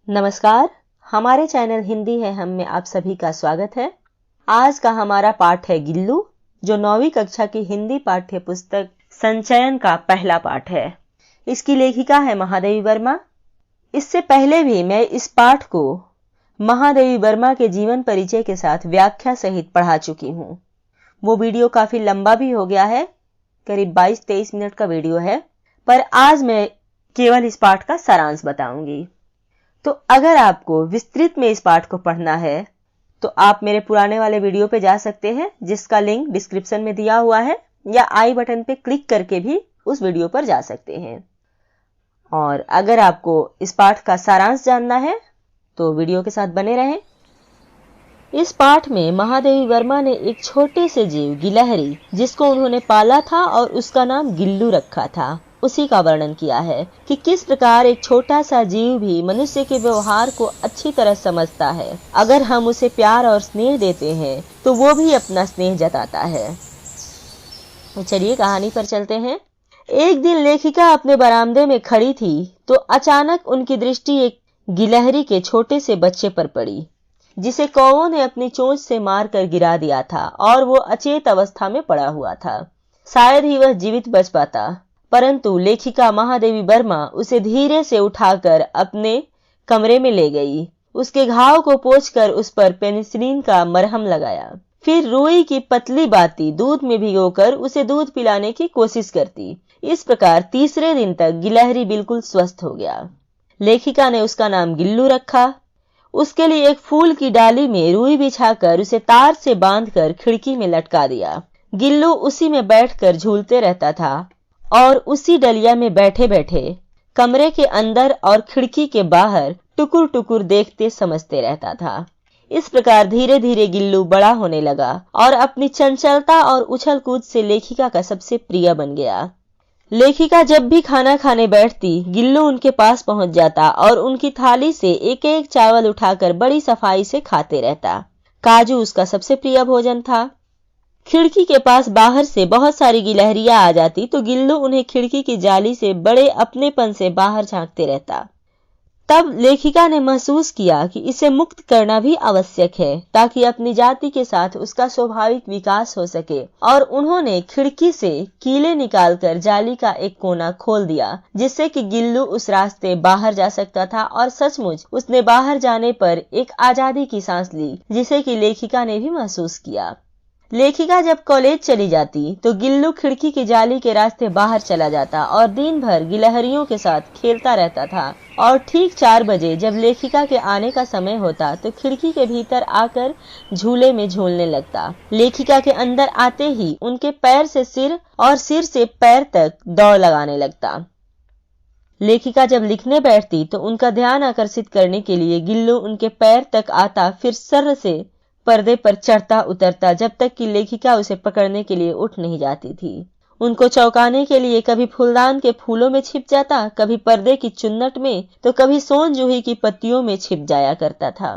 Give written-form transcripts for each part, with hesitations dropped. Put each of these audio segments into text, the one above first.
नमस्कार, हमारे चैनल हिंदी है हम में आप सभी का स्वागत है। आज का हमारा पाठ है गिल्लू, जो 9वीं कक्षा की हिंदी पाठ्य पुस्तक संचयन का पहला पाठ है। इसकी लेखिका है महादेवी वर्मा। इससे पहले भी मैं इस पाठ को महादेवी वर्मा के जीवन परिचय के साथ व्याख्या सहित पढ़ा चुकी हूँ। वो वीडियो काफी लंबा भी हो गया है, करीब 22-23 मिनट का वीडियो है, पर आज मैं केवल इस पाठ का सारांश बताऊंगी। तो अगर आपको विस्तृत में इस पाठ को पढ़ना है तो आप मेरे पुराने वाले वीडियो पे जा सकते हैं, जिसका लिंक डिस्क्रिप्शन में दिया हुआ है, या आई बटन पे क्लिक करके भी उस वीडियो पर जा सकते हैं। और अगर आपको इस पाठ का सारांश जानना है तो वीडियो के साथ बने रहें। इस पाठ में महादेवी वर्मा ने एक छोटे से जीव गिलहरी, जिसको उन्होंने पाला था और उसका नाम गिल्लू रखा था, उसी का वर्णन किया है कि किस प्रकार एक छोटा सा जीव भी मनुष्य के व्यवहार को अच्छी तरह समझता है। अगर हम उसे प्यार और स्नेह देते हैं तो वो भी अपना स्नेह जताता है। तो चलिए कहानी पर चलते हैं। एक दिन लेखिका अपने बरामदे में खड़ी थी तो अचानक उनकी दृष्टि एक गिलहरी के छोटे से बच्चे पर पड़ी, जिसे कौवों ने अपनी चोंच से मारकर गिरा दिया था और वो अचेत अवस्था में पड़ा हुआ था। शायद ही वह जीवित बच पाता, परंतु लेखिका महादेवी वर्मा उसे धीरे से उठाकर अपने कमरे में ले गई। उसके घाव को पोंछकर उस पर पेनिसिलिन का मरहम लगाया। फिर रुई की पतली बाती दूध में भिगोकर उसे दूध पिलाने की कोशिश करती। इस प्रकार तीसरे दिन तक गिलहरी बिल्कुल स्वस्थ हो गया। लेखिका ने उसका नाम गिल्लू रखा। उसके लिए एक फूल की डाली में रुई बिछाकर उसे तार से बांधकर खिड़की में लटका दिया। गिल्लू उसी में बैठकर झूलते रहता था और उसी डलिया में बैठे बैठे कमरे के अंदर और खिड़की के बाहर टुकुर टुकुर देखते समझते रहता था। इस प्रकार धीरे धीरे गिल्लू बड़ा होने लगा और अपनी चंचलता और उछल कूद से लेखिका का सबसे प्रिय बन गया। लेखिका जब भी खाना खाने बैठती, गिल्लू उनके पास पहुंच जाता और उनकी थाली से एक एक चावल उठाकर बड़ी सफाई से खाते रहता। काजू उसका सबसे प्रिय भोजन था। खिड़की के पास बाहर से बहुत सारी गिलहरियां आ जाती तो गिल्लू उन्हें खिड़की की जाली से बड़े अपनेपन से बाहर झांकते रहता। तब लेखिका ने महसूस किया कि इसे मुक्त करना भी आवश्यक है, ताकि अपनी जाति के साथ उसका स्वाभाविक विकास हो सके, और उन्होंने खिड़की से कीले निकालकर जाली का एक कोना खोल दिया, जिससे कि गिल्लू उस रास्ते बाहर जा सकता था। और सचमुच उसने बाहर जाने पर एक आजादी की सांस ली, जिसे कि लेखिका ने भी महसूस किया। लेखिका जब कॉलेज चली जाती तो गिल्लू खिड़की की जाली के रास्ते बाहर चला जाता और दिन भर गिलहरियों के साथ खेलता रहता था। और ठीक 4 बजे जब लेखिका के आने का समय होता तो खिड़की के भीतर आकर झूले में झूलने लगता। लेखिका के अंदर आते ही उनके पैर से सिर और सिर से पैर तक दौड़ लगाने लगता। लेखिका जब लिखने बैठती तो उनका ध्यान आकर्षित करने के लिए गिल्लू उनके पैर तक आता, फिर सर से पर्दे पर चढ़ता उतरता, जब तक कि लेखिका उसे पकड़ने के लिए उठ नहीं जाती थी। उनको चौंकाने के लिए कभी फूलदान के फूलों में छिप जाता, कभी पर्दे की चुन्नट में, तो कभी सोन जूही की पत्तियों में छिप जाया करता था।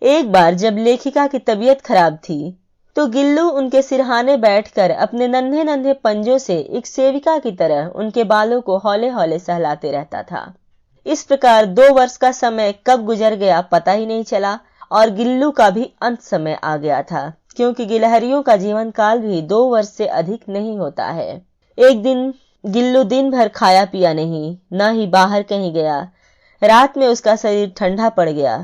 एक बार जब लेखिका की तबीयत खराब थी तो गिल्लू उनके सिरहाने बैठकर अपने नन्हे नन्हे पंजों से एक सेविका की तरह उनके बालों को हौले हौले सहलाते रहता था। इस प्रकार 2 वर्ष का समय कब गुजर गया पता ही नहीं चला, और गिल्लू का भी अंत समय आ गया था, क्योंकि गिलहरियों का जीवन काल भी 2 वर्ष से अधिक नहीं होता है। एक दिन गिल्लू दिन भर खाया पिया नहीं, न ही बाहर कहीं गया। रात में उसका शरीर ठंडा पड़ गया।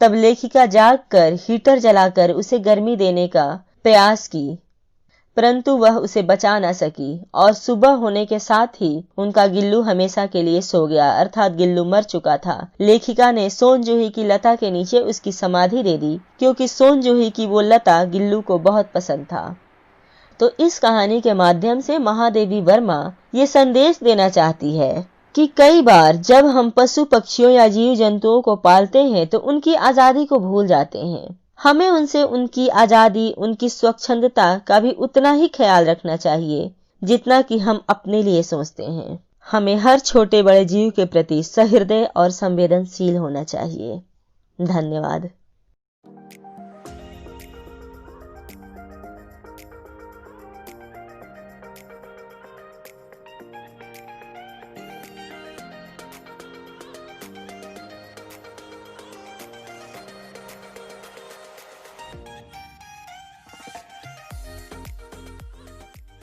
तब लेखिका जागकर हीटर जलाकर उसे गर्मी देने का प्रयास की, परंतु वह उसे बचा न सकी, और सुबह होने के साथ ही उनका गिल्लू हमेशा के लिए सो गया, अर्थात गिल्लू मर चुका था। लेखिका ने सोन जूही की लता के नीचे उसकी समाधि दे दी, क्योंकि सोन जूही की वो लता गिल्लू को बहुत पसंद था। तो इस कहानी के माध्यम से महादेवी वर्मा ये संदेश देना चाहती है कि कई बार जब हम पशु पक्षियों या जीव जंतुओं को पालते हैं तो उनकी आजादी को भूल जाते हैं। हमें उनसे उनकी आजादी, उनकी स्वच्छंदता का भी उतना ही ख्याल रखना चाहिए जितना कि हम अपने लिए सोचते हैं। हमें हर छोटे बड़े जीव के प्रति सहृदय और संवेदनशील होना चाहिए। धन्यवाद।